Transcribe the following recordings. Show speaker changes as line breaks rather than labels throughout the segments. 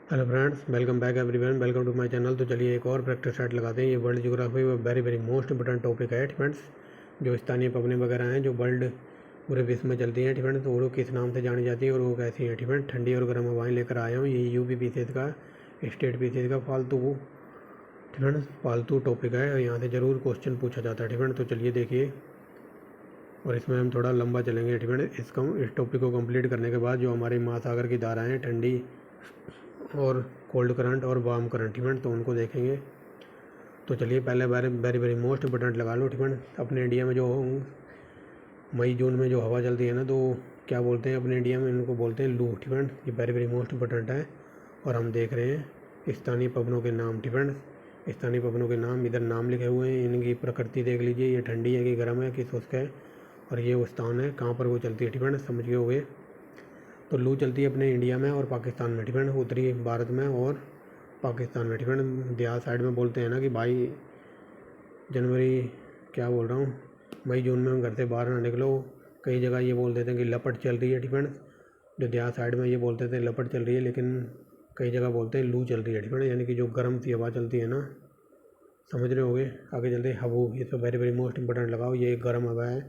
Hello friends, welcome back everyone, welcome to my channel. तो चलिए एक और प्रैक्टिस सेट लगाते हैं। ये world geography very very most important topic है फ्रेंड्स। जो स्थानीय पवनें वगैरह हैं जो वर्ल्ड पूरे विश्व में चलती हैं फ्रेंड्स, तो वो किस नाम से जानी जाती है और वो कैसी है फ्रेंड्स। ठंडी और गर्म हवाएं लेकर आया हूँ। ये यूपी पीसीएस का स्टेट पीसीएस का फालतू टॉपिक है और यहाँ से ज़रूर क्वेश्चन पूछा जाता है फ्रेंड्स। तो चलिए देखिए, और इसमें हम थोड़ा लंबा चलेंगे फ्रेंड्स। इस टॉपिक को कंप्लीट करने के बाद जो हमारे महासागर की धाराएँ ठंडी और कोल्ड करंट और वार्म करंट इवेंट, तो उनको देखेंगे। तो चलिए पहले वेरी वेरी मोस्ट इंपॉर्टेंट लगा लो इवेंट। अपने इंडिया में जो मई जून में जो हवा चलती है ना, तो क्या बोलते हैं अपने इंडिया में, इनको बोलते हैं लू इवेंट। ये वेरी वेरी मोस्ट इंपॉर्टेंट है। और हम देख रहे हैं स्थानीय पवनों के नाम इवेंट। स्थानीय पवनों के नाम इधर नाम लिखे हुए हैं। इनकी प्रकृति देख लीजिए, ये ठंडी है कि गर्म है कि शुष्क है, और ये वो स्थान है कहाँ पर वो चलती है इवेंट, समझ गए होंगे। तो लू चलती है अपने इंडिया में और पाकिस्तान में डिपेंड, उत्तरी भारत में और पाकिस्तान में डिपेंड। देहात साइड में बोलते हैं ना कि भाई जनवरी, क्या बोल रहा हूँ, मई जून में हम घर से बाहर ना निकलो। कई जगह ये बोल देते हैं कि लपट चल रही है डिपेंड। जो देहात साइड में ये बोलते थे लपट चल रही है, लेकिन कई जगह बोलते हैं लू चल रही है डिपेंड, यानी कि जो गर्म सी हवा चलती है ना, समझ रहे होगे। आगे चलते हैं हबू, ये तो वेरी वेरी मोस्ट इंपॉर्टेंट लगाओ। ये एक गर्म हवा है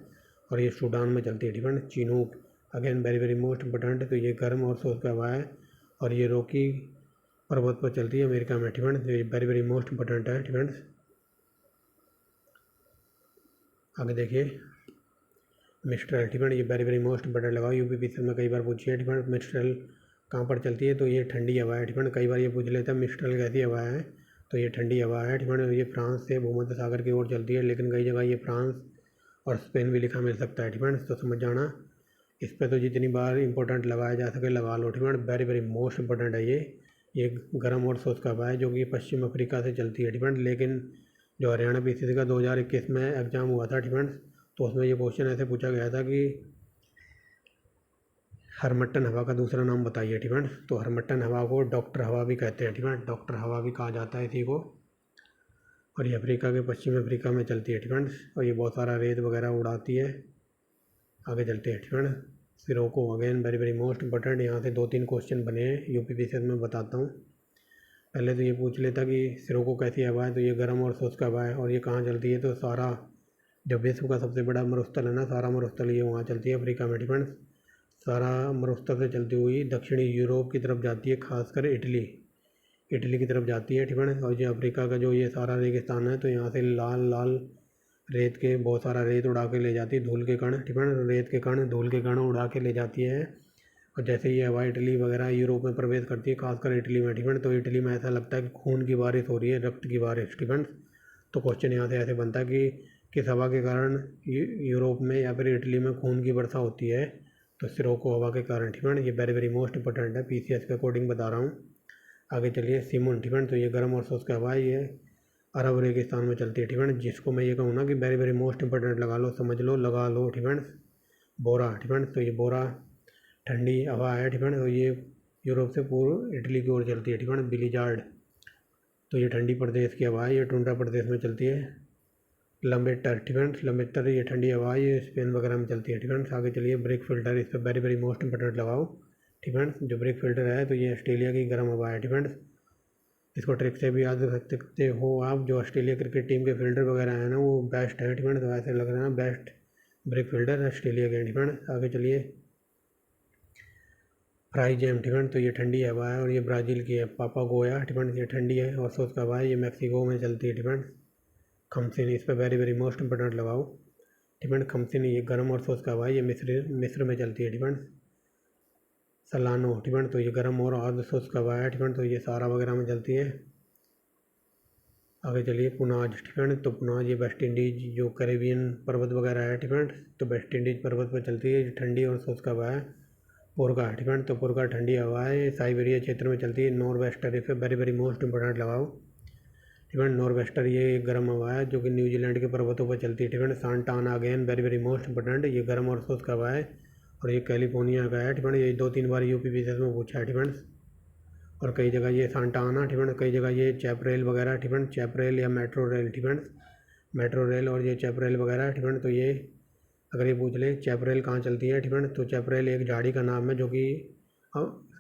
और ये सूडान में चलती है depend. Chinook again very very most important, तो ये गर्म और शुष्क हवा है और ये रॉकी पर्वत पर चलती है अमेरिका में डिपेंड। तो ये वेरी वेरी मोस्ट इंपॉर्टेंट है डिपेंड। आगे देखिए मिस्ट्रल डिपेंड, ये वेरी वेरी मोस्ट इंपॉर्टेंट लगाओ। यूपी पीसीएस में कई बार पूछी है डिपेंड। मिस्ट्रल कहाँ पर चलती है, तो ये ठंडी हवा है डिपेंड। कई बार ये पूछ लेता है मिस्ट्रल कैसी हवा है, तो ये ठंडी हवा है डिपेंड। ये फ्रांस से भूमध्य सागर की ओर चलती है, लेकिन कई जगह ये फ्रांस और स्पेन भी लिखा मिल सकता है डिपेंड, तो समझ जाना। इस पर तो जितनी बार इंपॉर्टेंट लगाया जा सके लगा लो depend. Very very most important है ये गर्म और शुष्क हवा है जो कि पश्चिम अफ्रीका से चलती है डिपेंड। लेकिन जो हरियाणा पीसीसी का 2021 में एग्ज़ाम हुआ था डिपेंड, तो उसमें ये क्वेश्चन ऐसे पूछा गया था कि हरमट्टन हवा का दूसरा नाम बताइए डिपेंड। तो हरमट्टन हवा को डॉक्टर हवा भी कहते हैं डिपेंड, डॉक्टर हवा भी कहा जाता है इसी को। और ये अफ्रीका के पश्चिम अफ्रीका में चलती है डिपेंड, और ये बहुत सारा रेत वगैरह उड़ाती है। आगे चलते हैं depend. Scirocco again very very most important. यहाँ से 2-3 क्वेश्चन बने हैं यूपी पीसीएस में, बताता हूँ। पहले तो ये पूछ लेता कि सिरोको कैसी हवा है, तो ये गर्म और शुष्क हवा है और ये कहाँ चलती है, तो सारा जो विश्व का सबसे बड़ा मरुस्थल है ना, सारा मरुस्थल ये वहाँ चलती है अफ्रीका में डिपेंड। सारा मरुस्थल से चलती हुई दक्षिणी यूरोप की तरफ जाती है, खासकर इटली की तरफ जाती है डिपेंड। और जो अफ्रीका का जो ये सारा रेगिस्तान है, तो यहाँ से लाल लाल रेत के बहुत सारा रेत उड़ा के ले जाती है, धूल के कण डिपेंड, रेत के कण धूल के कण उड़ा के ले जाती है। और जैसे ये हवा इटली वगैरह यूरोप में प्रवेश करती है, खासकर इटली में डिपेंड, तो इटली में ऐसा लगता है कि खून की बारिश हो रही है, रक्त की बारिश डिपेंड। तो क्वेश्चन यहाँ से ऐसे बनता है कि किस हवा के कारण यूरोप में या फिर इटली में खून की वर्षा होती है, तो सिरोको हवा के कारण डिपेंड। ये वेरी वेरी मोस्ट इंपॉर्टेंट है, पीसीएस के अकॉर्डिंग बता रहा हूँ। आगे चलिए सिमुन डिपेंड, तो ये गर्म और शुष्क हवा है, ये अरब रेगिस्तान में चलती है डिपेंड, जिसको मैं ये कहूँ ना कि वेरी वेरी मोस्ट इंपॉर्टेंट लगा लो, समझ लो, लगा लो डिपेंड। बोरा डिपेंड, तो ये बोरा ठंडी हवा है डिपेंड, और ये यूरोप से पूर्व इटली की ओर चलती है डिपेंड। बिलीजार्ड, तो ये ठंडी प्रदेश की हवा है, ये टुंड्रा प्रदेश में चलती है। लंबेटर डिपेंड, लंबेटर ये ठंडी हवा है, ये स्पेन वगैरह में चलती है डिपेंड। आगे चलिए ब्रेक फिल्टर, इस पर वेरी वेरी मोस्ट इंपॉर्टेंट लगाओ डिपेंड। जो ब्रेक फिल्टर है, तो ये ऑस्ट्रेलिया की गर्म हवा है डिपेंड। इसको ट्रिक से भी याद रख सकते हो आप। जो ऑस्ट्रेलिया क्रिकेट टीम के फील्डर वगैरह हैं ना, वो बेस्ट है डिपेंड, तो ऐसे लग रहा है बेस्ट ब्रेक फील्डर ऑस्ट्रेलिया के डिपेंड। आगे चलिए फ्राइजेम डिपेंड, तो ये ठंडी हवा है और ये ब्राज़ील की है। पापा गोया डिपेंड, ये ठंडी है और शुष्क हवा है, ये मैक्सिको में चलती है डिपेंड। खमसिन, इस पर वेरी वेरी मोस्ट इंपॉर्टेंट लगाओ डिपेंड। खमसिन ये गर्म और शुष्क हवा है, ये मिस्र में चलती है डिपेंड। सलानो डिपेंड, तो ये गर्म और अर्ध शुष्क हवा है डिपेंड, तो ये सारा वगैरह में चलती है। आगे चलिए पुनाज डिपेंड, तो पुनाज ये वेस्ट इंडीज जो कैरेबियन पर्वत वगैरह है डिपेंड, तो वेस्ट इंडीज पर्वत पर चलती है, ठंडी और शुष्क हवा है। पुरगा डिपेंड, तो पुरगा ठंडी हवा है, साइबेरिया क्षेत्र में चलती है। नॉर्वेस्टर, इस पर वेरी वेरी मोस्ट इंपॉर्टेंट लगाओ डिपेंड। नॉर्वेस्टर ये गर्म हवा है जो कि न्यूजीलैंड के पर्वतों पर चलती है डिपेंड। सांता आना again very very most important, ये गर्म और शुष्क हवा है और ये कैलिफोर्निया का है डिपेंड। ये 2-3 बार यूपी पीसीएस में पूछा है डिपेंड। और कई जगह ये सांता आना डिपेंड, कई जगह ये चैपरेल वगैरह डिपेंड, चैपरेल या metro rail depend, metro rail और ये चैपरेल वगैरह डिपेंड। तो ये अगर ये पूछ ले चैपरेल कहाँ चलती है डिपेंड, तो चैपरेल एक झाड़ी का नाम है जो कि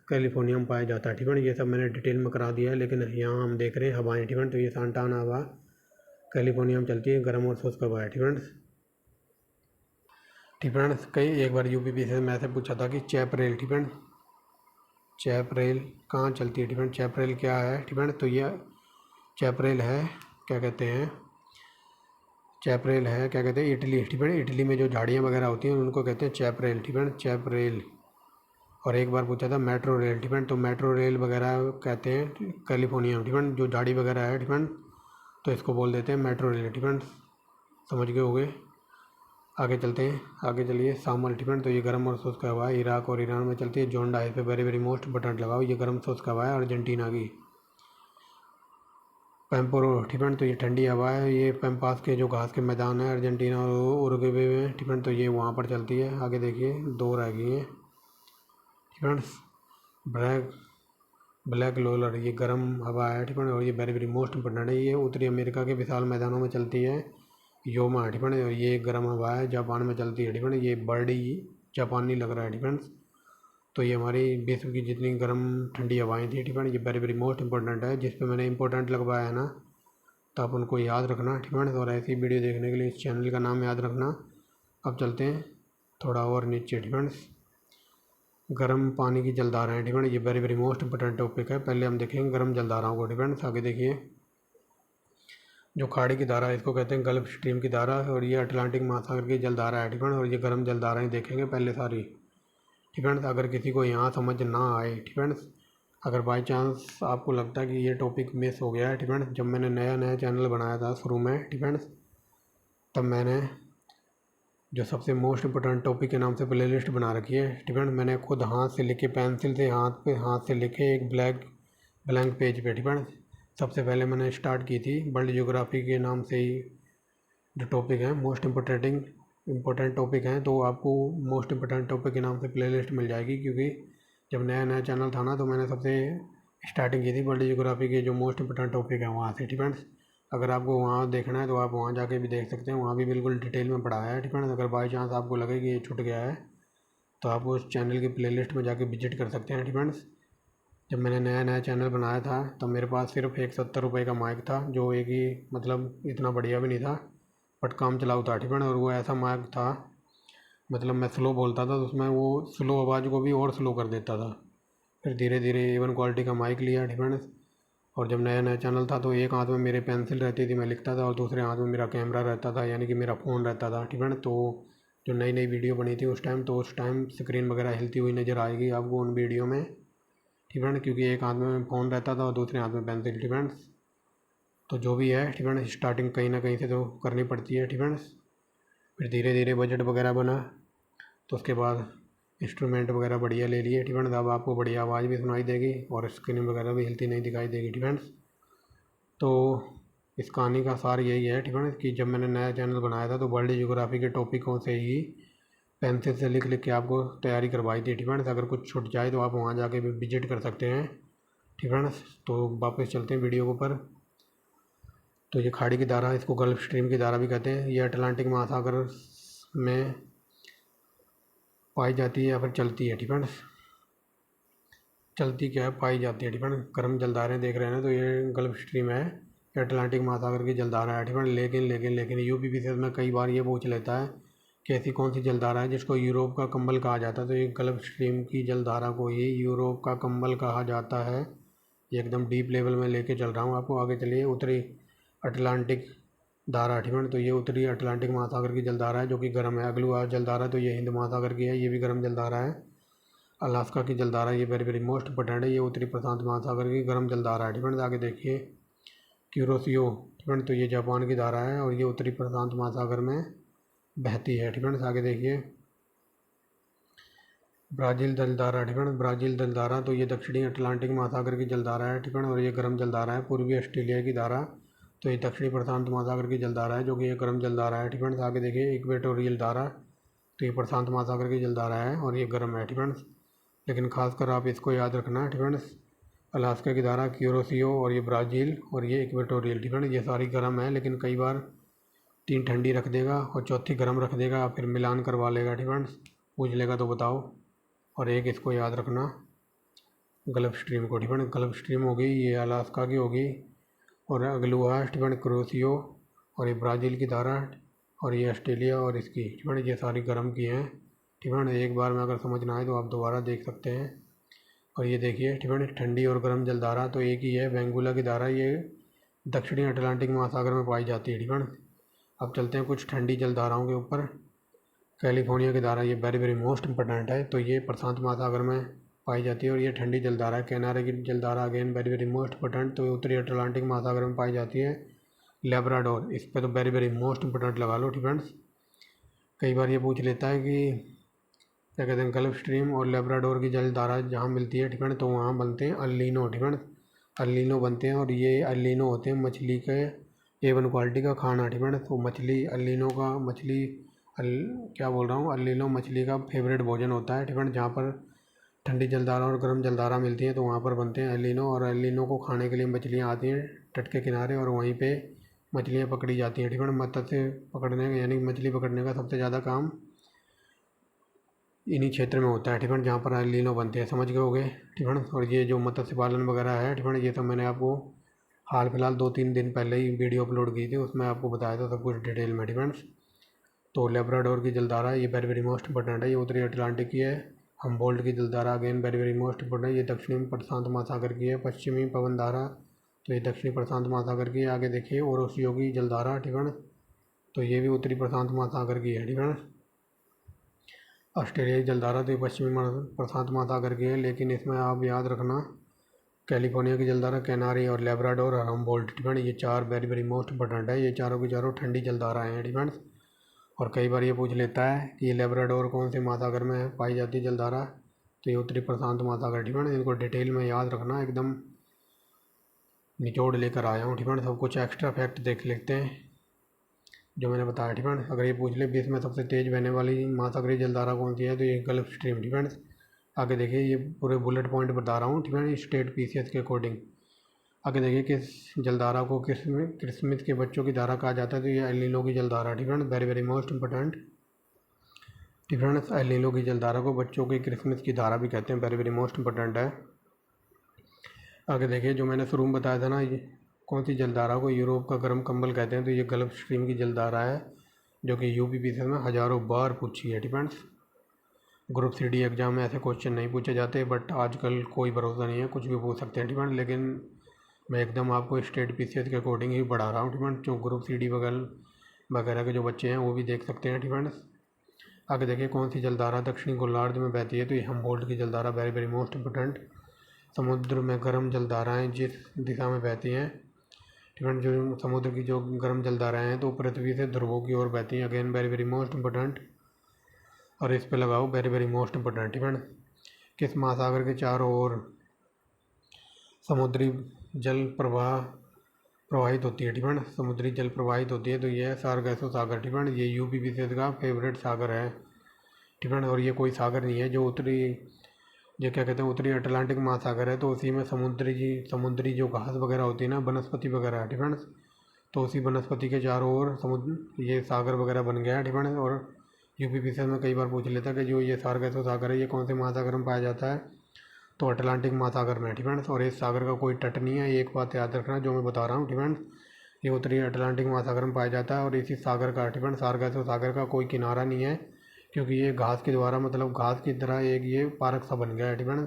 कैलिफोर्निया में पाया जाता है। ठीक है, ये सब मैंने डिटेल में करा दिया है। लेकिन यहाँ हम देख रहे हैं हवाएँ। ठीक है, तो ये सांता आना हवा कैलिफोर्निया में चलती है, गर्म और शुष्क हवा है। ठीक है, कई एक बार यूपीपीएससी में ऐसे पूछा था कि चैप रेल, ठीक है, चैप रेल कहाँ चलती है। ठीक है, चैप रेल क्या है। ठीक है, तो ये चैप रेल है, क्या कहते हैं, चैप रेल है, क्या कहते हैं, इटली। ठीक है, इटली में जो झाड़ियाँ वगैरह होती हैं उनको कहते हैं चैप रेल। ठीक है, चैप रेल। और एक बार पूछा था मेट्रो रेल। ठीक है, तो मेट्रो रेल वगैरह कहते हैं कैलिफोर्निया में। ठीक है, जो झाड़ी वगैरह है। ठीक है, तो इसको बोल देते हैं मेट्रो रेल। ठीक है, समझ गए होगे। आगे चलते हैं, आगे चलिए। शामल, ठीक है, तो ये गर्म और शुष्क हवा है, इराक और ईरान में चलती है। जोंडा इस पे वेरी वेरी मोस्ट बटन लगाओ, ये गर्म शुष्क हवा है अर्जेंटीना की। पैम्पोरो, ठीक है, तो ये ठंडी हवा है, ये पैम्पास के जो घास के मैदान है अर्जेंटीना और उरुग्वे में। ठीक है, तो ये वहाँ पर चलती है। आगे देखिए, 2 रह गई हैं। ठीक है, ब्लैक लोलर, ये गर्म हवा है। ठीक है, और ये वेरी वेरी मोस्ट इंपॉर्टेंट है, ये उत्तरी अमेरिका के विशाल मैदानों में चलती है। योमा, ठीक है, ये गर्म हवा है, जापान में चलती है। ठीक है, ये बर्ड ही जापानी लग रहा है। ठीक है, तो ये हमारी विश्व की जितनी गर्म ठंडी हवाएं थी। ठीक है, ये वेरी वेरी मोस्ट इंपॉर्टेंट है। जिस पे मैंने इंपॉर्टेंट लगवाया है ना, तो आप उनको याद रखना। ठीक है, और ऐसी वीडियो देखने के लिए इस चैनल का नाम याद रखना। अब चलते हैं थोड़ा और नीचे। ठीक है, गर्म पानी की जलधाराएँ। ठीक है, ये very very most important topic है। पहले हम देखेंगे गर्म जलधाराओं को। ठीक है, आगे देखिए, जो खाड़ी की धारा है इसको कहते हैं गल्फ स्ट्रीम की धारा, और ये अटलांटिक महासागर की जलधारा है। ठीक है, और ये गर्म जलधाराएँ देखेंगे पहले सारी। ठीक है, अगर किसी को यहाँ समझ ना आए, ठीक है, अगर बाई चांस आपको लगता है कि ये टॉपिक मिस हो गया है। ठीक है, जब मैंने नया चैनल बनाया था शुरू में, ठीक है, तब मैंने जो सबसे मोस्ट इम्पोर्टेंट टॉपिक के नाम से प्लेलिस्ट बना रखी है। ठीक है, मैंने खुद हाथ से लिखे, पेंसिल से हाथ से लिखे एक ब्लैंक पेज पे। ठीक है, सबसे पहले मैंने स्टार्ट की थी वर्ल्ड ज्योग्राफी के नाम से ही। जो टॉपिक है मोस्ट इम्पोर्टेंट टॉपिक हैं, तो आपको मोस्ट इम्पोर्टेंट टॉपिक के नाम से प्लेलिस्ट मिल जाएगी। क्योंकि जब नया चैनल था ना, तो मैंने सबसे स्टार्टिंग की थी वर्ल्ड ज्योग्राफी के जो मोस्ट इम्पोर्टेंट टॉपिक है वहाँ से। ठीक है, अगर आपको वहाँ देखना है तो आप वहाँ जाके भी देख सकते हैं, वहाँ भी बिल्कुल डिटेल में पढ़ाया है। ठीक है, अगर बाई चांस आपको लगे कि ये छूट गया है, तो आप उस चैनल की प्लेलिस्ट में जाके विजिट कर सकते हैं। ठीक है, जब मैंने नया चैनल बनाया था तब मेरे पास सिर्फ एक 70 रुपये का माइक था, जो एक ही मतलब इतना बढ़िया भी नहीं था, बट काम चलाऊ था। ठीक है, और वो ऐसा माइक था, मतलब मैं स्लो बोलता था तो उसमें वो स्लो आवाज़ को भी और स्लो कर देता था। फिर धीरे धीरे इवन क्वालिटी का माइक लिया। ठीक है, और जब नया चैनल था तो एक हाथ में मेरे पेंसिल रहती थी, मैं लिखता था, और दूसरे हाथ में मेरा कैमरा रहता था, यानी कि मेरा फ़ोन रहता था। ठीक है, तो जो नई वीडियो बनी थी उस टाइम, तो उस टाइम स्क्रीन वगैरह हिलती हुई नज़र आएगी आपको उन वीडियो में। ठीक है, क्योंकि एक हाथ में फ़ोन रहता था और दूसरे हाथ में पेंसिल। ठीक है, तो जो भी है, ठीक है, स्टार्टिंग कहीं ना कहीं से तो करनी पड़ती है। ठीक है, फिर धीरे धीरे बजट वगैरह बना, तो उसके बाद इंस्ट्रूमेंट वगैरह बढ़िया ले लिए। ठीक है, अब आपको बढ़िया आवाज़ भी सुनाई देगी और स्क्रीन वगैरह भी हिलती नहीं दिखाई देगी। ठीक है, तो इस कहानी का सार यही है। ठीक है, कि जब मैंने नया चैनल बनाया था तो वर्ल्ड ज्योग्राफी के टॉपिकों से ही पेंसिल से लिख के आपको तैयारी करवाई थी। ठीक है, अगर कुछ छूट जाए तो आप वहाँ जाके भी विजिट कर सकते हैं। ठीक है, तो वापस चलते हैं वीडियो के ऊपर। तो ये खाड़ी की धारा, इसको गल्फ स्ट्रीम की धारा भी कहते हैं, ये अटलांटिक महासागर में पाई जाती है या फिर चलती है। ठीक है, चलती क्या है, पाई जाती है। ठीक है, गर्म जलधाराएँ देख रहे हैं ना, तो ये गल्फ स्ट्रीम है, ये अटलांटिक महासागर की जलधारा है। ठीक है, लेकिन यूपीपीएससी में कई बार ये पूछ लेता है कि ऐसी कौन सी जलधारा है जिसको यूरोप का कंबल कहा जाता है। तो ये गल्फ स्ट्रीम की जलधारा को ही यूरोप का कंबल कहा जाता है। ये एकदम डीप लेवल में लेके चल रहा हूँ आपको। आगे चलिए, उत्तरी अटलांटिक धारा। ठीक है, तो ये उत्तरी अटलांटिक महासागर की जलधारा है जो कि गर्म है। अगली जलधारा तो ये हिंद महासागर की है, ये भी गर्म जलधारा है। अलास्का की जलधारा, ये वेरी वेरी मोस्ट इंपॉर्टेंट है, ये उत्तरी प्रशांत महासागर की गर्म जलधारा है। ठीक है, आगे देखिए, क्यूरोसियो। ठीक है, तो ये जापान की धारा है और ये उत्तरी प्रशांत महासागर में बहती है। ठीक है, आगे देखिए, ब्राज़ील जलधारा। ठीक है, ब्राज़ील जलधारा, तो ये दक्षिणी अटलांटिक महासागर की जलधारा है। ठीक है, और ये गर्म जलधारा है। पूर्वी ऑस्ट्रेलिया की धारा, तो ये दक्षिणी प्रशांत महासागर की जलधारा है जो कि ये गर्म जलधारा है। ठीक है, आगे देखिए, इक्वेटोरियल धारा, तो ये प्रशांत महासागर की जलधारा है और ये गर्म है। ठीक है, लेकिन खासकर आप इसको याद रखना। ठीक है, अलास्का की धारा, क्यूरोसियो, और ये ब्राज़ील, और ये इक्वेटोरियल। ठीक है, ये सारी गर्म है, लेकिन कई बार 3 ठंडी रख देगा और चौथी गर्म रख देगा, फिर मिलान करवा लेगा। ठीक है, पूछ लेगा तो बताओ, और एक इसको याद रखना, गल्फ स्ट्रीम को। ठीक है, गल्फ स्ट्रीम हो गई, ये अलास्का की होगी, और अगलुआ ठीक है क्रोसियो, और ये ब्राज़ील की धारा, और ये ऑस्ट्रेलिया और इसकी ठीक है, ये सारी गर्म की हैं। ठीक है, एक बार में अगर समझ ना आए तो आप दोबारा देख सकते हैं। और ये देखिए ठीक है, ठंडी और गर्म जलधारा तो एक ही है, बेंगुला की धारा, ये दक्षिणी अटलांटिक महासागर में पाई जाती है। ठीक है, अब चलते हैं कुछ ठंडी जलधाराओं के ऊपर। कैलिफोर्निया की धारा, ये वेरी वेरी मोस्ट इंपॉर्टेंट है, तो ये प्रशांत महासागर में पाई जाती है, और ये ठंडी जलधारा है। कैनारे की जलधारा again very very most important, तो उत्तरी अटलांटिक महासागर में पाई जाती है। लेब्राडोर, इस पर तो वेरी वेरी मोस्ट इंपॉर्टेंट लगा लो फ्रेंड्स। कई बार ये पूछ लेता है कि क्या कहते हैं, गल्फ स्ट्रीम और लेब्राडोर की जलधारा जहाँ मिलती है ठीक है, तो वहाँ बनते हैं अल्लीनो। ठीक है, अल्लीनो बनते हैं, और ये अल्लीनो होते हैं मछली के A1 क्वालिटी का खाना। ठीक है, तो मछली अल्लीनो का क्या बोल रहा हूँ, अल्लीनो मछली का फेवरेट भोजन होता है। ठीक है, जहाँ पर ठंडी जलधारा और गर्म जलधारा मिलती है तो वहाँ पर बनते हैं एलिनो, और एलिनो को खाने के लिए मछलियाँ आती हैं तट के किनारे, और वहीं पे मछलियाँ पकड़ी जाती हैं। ठीक है, मत्स्य पकड़ने यानी मछली पकड़ने का सबसे ज़्यादा काम इन्हीं क्षेत्र में होता है। ठीक है, जहाँ पर एलिनो बनते हैं, समझ गए होगे। ठीक है, और ये जो मत्स्य पालन वगैरह है ठीक है, ये सब मैंने आपको हाल फिलहाल 2-3 दिन पहले ही वीडियो अपलोड की थी, उसमें आपको बताया था सब कुछ डिटेल में। ठीक है, तो लेब्राडोर की जलधारा ये वेरी वेरी मोस्ट इंपॉर्टेंट है, ये उत्तरी अटलांटिक की है। हम्बोल्ट की जलधारा again very very most important, ये दक्षिणी प्रशांत महासागर की है। पश्चिमी पवन धारा, तो ये दक्षिणी प्रशांत महासागर की है। आगे देखिए ओरोसियो की जलधारा। ठीक है, तो ये भी उत्तरी प्रशांत महासागर की है। ठीक है, ऑस्ट्रेलिया की जलधारा तो ये पश्चिमी प्रशांत महासागर की है, लेकिन इसमें आप याद रखना कैलिफोर्निया की जलधारा, कैनारी और लेब्राडोर और हम्बोल्ट। ठीक है, ये चार वेरी वेरी मोस्ट इंपॉर्टेंट है, ये चारों की चारों ठंडी जलधाराएँ हैं। ठीक है, और कई बार ये पूछ लेता है कि ये लेब्राडोर कौन से महासागर में पाई जाती है जलधारा, तो ये उत्तरी प्रशांत महासागर। ठीक है, इनको डिटेल में याद रखना, एकदम निचोड़ लेकर आया हूँ। ठीक है, सब कुछ एक्स्ट्रा फैक्ट देख लेते हैं जो मैंने बताया। ठीक है, अगर ये पूछ ले विश्व में सबसे तेज़ बहने वाली महासागरीय जलधारा कौन सी है, तो ये गल्फ स्ट्रीम। ठीक है, आगे देखिए ये पूरे बुलेट पॉइंट बता रहा हूँ। ठीक है, स्टेट PCS के अकॉर्डिंग। आगे देखिए किस जलधारा को क्रिसमस के बच्चों की धारा कहा जाता है, तो ये एलिनो की जलधारा। ठीक है, very very most important. Difference एलिनो की जलधारा को बच्चों की क्रिसमस की धारा भी कहते हैं, वेरी वेरी मोस्ट इंपॉर्टेंट है। आगे देखिए जो मैंने शुरू में बताया था ना, ये कौन सी जलधारा को यूरोप का गर्म कंबल कहते हैं, तो ये गल्फ स्ट्रीम की जलधारा है, जो कि UPPCS में हज़ारों बार पूछी है। डिपेंड्स ग्रुप 3D एग्जाम में ऐसे क्वेश्चन नहीं पूछे जाते, बट आजकल कोई भरोसा नहीं है, कुछ भी पूछ सकते हैं। डिपेंड, लेकिन मैं एकदम आपको स्टेट PCS के अकॉर्डिंग ही पढ़ा रहा हूँ। डिपेंड जो ग्रुप 3D वगैरह के जो बच्चे हैं वो भी देख सकते हैं। डिपेंड्स आगे देखिए कौन सी जलधारा दक्षिणी गोलार्ध में बहती है, तो ये हम्बोल्ट की जलधारा, वेरी वेरी मोस्ट इंपोर्टेंट। समुद्र में गर्म जलधाराएँ जिस दिशा में बहती हैं, ठीक है, जो समुद्र की जो गर्म जलधाराएँ हैं तो पृथ्वी से ध्रुवों की ओर बहती हैं, again very very most important. और इस पे लगाओ वेरी वेरी मोस्ट इंपोर्टेंट। ठीक है, किस महासागर के चारों ओर समुद्री जल प्रवाहित होती है। ठीक है, समुद्री जल प्रवाहित होती है, तो ये है सारगैसो सागर। ठीक है, ये UPPCS का फेवरेट सागर है। ठीक है, और ये कोई सागर नहीं है जो ये क्या कहते हैं उत्तरी अटलांटिक महासागर है, तो उसी में समुद्री जो घास वगैरह होती है ना, वनस्पति वगैरह है। ठीक है, तो उसी वनस्पति के चारों ओर समुद्र ये सागर वगैरह बन गया है। ठीक है, और UPPCS में कई बार पूछ लेता है कि जो ये सारगैसो सागर है ये कौन से महासागर में पाया जाता है, तो अटलांटिक महासागर में। ठीक है, और इस सागर का कोई तट नहीं है, एक बात याद रखना जो मैं बता रहा हूँ। ठीक है, ये उत्तरी अटलांटिक महासागर में पाया जाता है, और इसी सागर का ठीक है सारगैसो सागर का कोई किनारा नहीं है, क्योंकि ये घास के द्वारा मतलब घास की तरह एक ये पार्क सा बन गया है। ठीक है,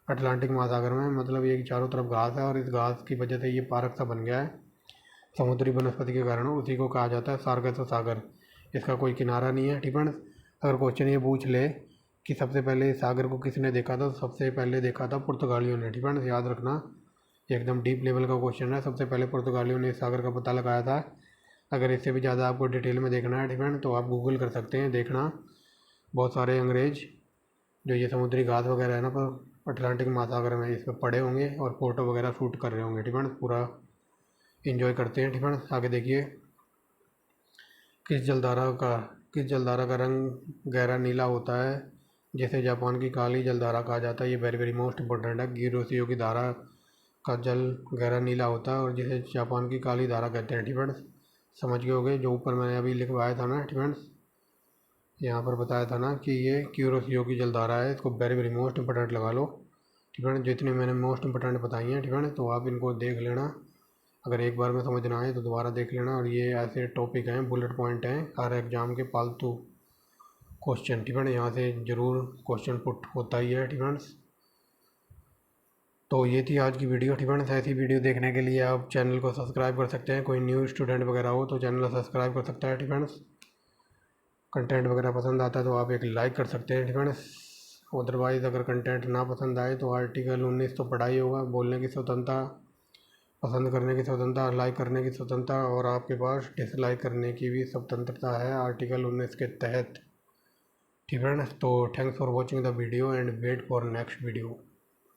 अटलांटिक महासागर में मतलब ये चारों तरफ घास है, और इस घास की वजह से ये पार्क सा बन गया है समुद्री वनस्पति के कारण, उसी को कहा जाता है सारगैसो सागर। इसका कोई किनारा नहीं है। ठीक है, अगर क्वेश्चन ये पूछ ले कि सबसे पहले इस सागर को किसने देखा था, तो सबसे पहले देखा था पुर्तगालियों ने। ठीक है, याद रखना एकदम डीप लेवल का क्वेश्चन है, सबसे पहले पुर्तगालियों ने इस सागर का पता लगाया था। अगर इससे भी ज़्यादा आपको डिटेल में देखना है ठीक है, तो आप गूगल कर सकते हैं, देखना बहुत सारे अंग्रेज जो ये समुद्री घास वगैरह है ना पर अटलांटिक महासागर में इस पर पड़े होंगे और फ़ोटो वगैरह शूट कर रहे होंगे। ठीक है, पूरा इन्जॉय करते हैं। ठीक है, आगे देखिए किस जलधारा का रंग गहरा नीला होता है, जिसे जापान की काली जलधारा कहा जाता है, ये वेरी वेरी मोस्ट इंपॉर्टेंट है। गिरोसियो की धारा का जल गहरा नीला होता है, और जिसे जापान की काली धारा कहते हैं। ठीक है, समझ गए होगे जो ऊपर मैंने अभी लिखवाया था ना। ठीक है, यहाँ पर बताया था ना कि ये क्यूरोसियो की जलधारा है, इसको वेरी वेरी मोस्ट इंपॉर्टेंट लगा लो। ठीक है। जितनी मैंने मोस्ट इंपॉर्टेंट बताई हैं, ठीक है, तो आप इनको देख लेना। अगर एक बार में समझ ना आए तो दोबारा देख लेना। और ये ऐसे टॉपिक हैं, बुलेट पॉइंट हैं हर एग्ज़ाम के फालतू क्वेश्चन, ठीक है। यहाँ से ज़रूर क्वेश्चन पुट होता ही है, ठीक है। तो ये थी आज की वीडियो, ठीक है। ऐसी वीडियो देखने के लिए आप चैनल को सब्सक्राइब कर सकते हैं। कोई न्यू स्टूडेंट वगैरह हो तो चैनल को सब्सक्राइब कर सकता है, ठीक है। कंटेंट वगैरह पसंद आता है तो आप एक लाइक कर सकते हैं, ठीक है। अदरवाइज़ अगर कंटेंट ना पसंद आए तो आर्टिकल 19 तो पढ़ा ही होगा। बोलने की स्वतंत्रता, पसंद करने की स्वतंत्रता, लाइक करने की स्वतंत्रता, और आपके पास डिसलाइक करने की भी स्वतंत्रता है आर्टिकल 19 के तहत, ठीक है। तो thanks for watching the video and wait for next video.